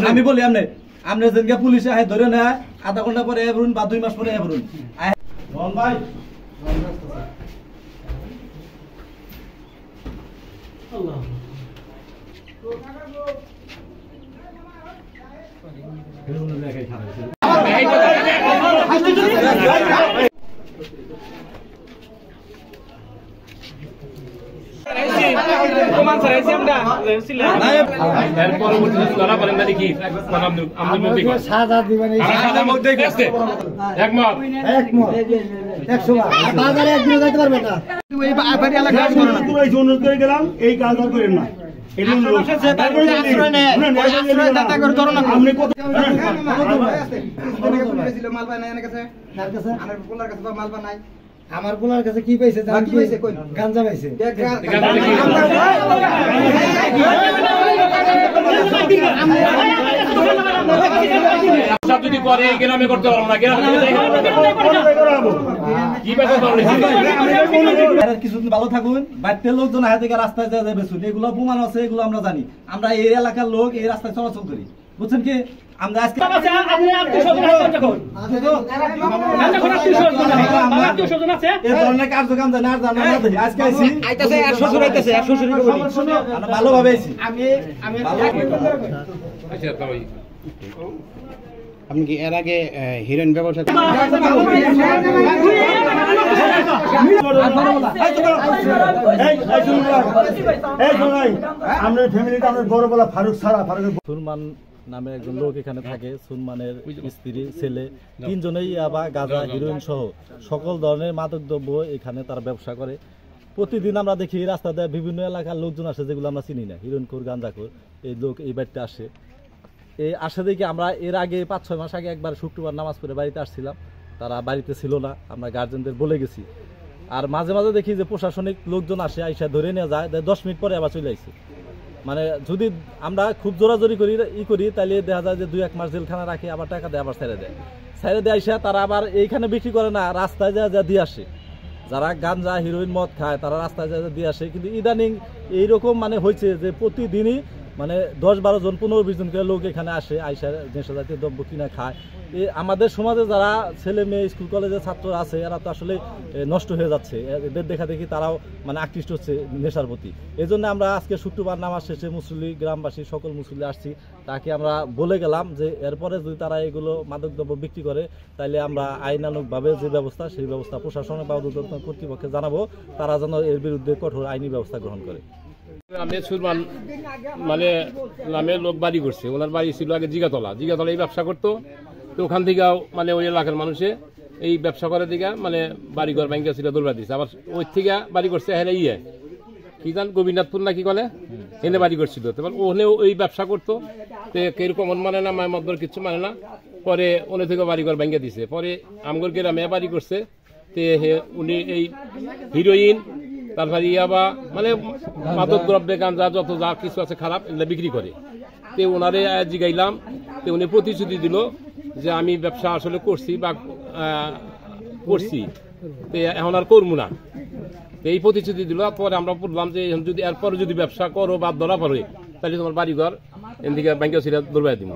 আমি বলি আপনি যেদিনকে পুলিশে ধরে নেয় আধা ঘন্টা পরে এবরুন বা 2 মাস পরে এবরুন ভাই আমার পোলার কাছে কি পাইছে গাঞ্জা পাইছে যদি করে গ্রামে করতে পারবো না কিছুদিন ভালো থাকুন বাড়িতে লোকজন হাতে থেকে রাস্তায় যা যাবে এগুলো প্রমাণ আছে এগুলো আমরা জানি আমরা এই এলাকার লোক এই রাস্তায় চলাচল করি বুঝছেন কি আমরা আজকে ভালোভাবে আপনি কি এর আগে হিরোইন ব্যবসা সুলমান নামে একজন লোক এখানে থাকে সুলমানের স্ত্রী ছেলে তিনজনেই আবার গাঁজা হিরোইন সহ সকল ধরনের মাদক দ্রব্য এখানে তারা ব্যবসা করে প্রতিদিন আমরা দেখি রাস্তাতে বিভিন্ন এলাকার লোকজন আসে যেগুলো আমরা চিনি না হিরোইনখোর গাঁজাখোর এই লোক এই বাড়িতে আসে এই আসে দেখি আমরা এর আগে 5-6 মাস আগে একবার শুক্রবার নামাজ পড়ে বাড়িতে আসছিলাম তারা বাড়িতে ছিল না আমরা গার্জেনদের বলে গেছি আর মাঝে মাঝে দেখি যে প্রশাসনিক লোকজন আসে আইসা ধরে নিয়ে যায় 10 মিনিট পরে আবার চলে আসে মানে যদি আমরা খুব জোরাজোরি করি তাহলে দেখা যায় যে 2-1 মাস জেলখানা রাখে আবার টাকা দেয় আবার ছেড়ে দেয় আইসা তারা আবার এইখানে বিক্রি করে না রাস্তায় যা দিয়ে আসে যারা গাঞ্জা হিরোইন মদ খায় তারা রাস্তায় যা দিয়ে আসে কিন্তু ইদানিং এইরকম মানে হয়েছে যে প্রতিদিনই মানে 10-12 জন 15-20 জন করে লোক এখানে আসে আইসা নেশা জাতীয় দ্রব্য কিনা খায় আমাদের সমাজে যারা ছেলে মেয়ে স্কুল কলেজের ছাত্র আছে এরা তো আসলে নষ্ট হয়ে যাচ্ছে এদের দেখা দেখি তারাও মানে আকৃষ্ট হচ্ছে নেশার প্রতি এই জন্য আমরা আজকে শুক্রবার নামাজ শেষে মুসল্লি গ্রামবাসী সকল মুসল্লি আসছি তাকে আমরা বলে গেলাম যে এরপরে যদি তারা এগুলো মাদকদ্রব্য বিক্রি করে তাহলে আমরা আইনানুগভাবে যে ব্যবস্থা সেই ব্যবস্থা প্রশাসনের বা ঊর্ধ্বতন কর্তৃপক্ষে জানাবো তারা যেন এর বিরুদ্ধে কঠোর আইনি ব্যবস্থা গ্রহণ করে আমি সুলমান মানে নামের লোক বাড়ি করছে ওনার বাড়ি ছিল আগে জিগাতলা এই ব্যবসা করতো তো ওখান থেকে মানে ওই এলাকার মানুষে এই ব্যবসা করে দিকে মানে বাড়িঘর ব্যাংকে ছিল দৌড়া দিচ্ছে আবার ওই থেকে বাড়ি করছে হেরে কি জান গোবিন্দপুর না কি বলে এনে বাড়ি করছিল তো ওখানে ওই ব্যবসা করতো তো কিরকম মানে না মায়ের মধ্যে কিছু মানে না পরে ওনে থেকে বাড়িঘর ব্যাংকে দিছে পরে আমগর গ্রামে বাড়ি করছে তো উনি এই হিরোইন তারপরে ইয়াবা মানে মাদক দ্রব্যে গাঞ্জা যত যা কিছু আছে খারাপ এগুলো বিক্রি করে তো ওনারে জিগাইলাম তো উনি প্রতিশ্রুতি দিল যে আমি ব্যবসা আসলে করছি বা করছি তো এখন আর করবো না এই প্রতিশ্রুতি দিল পরে আমরা বললাম যে যদি এরপরে যদি ব্যবসা করো বা ধরা পড়ে তাহলে তোমার বাড়িঘর এদিকে ব্যাংকে ছিল দৌড়াই দিব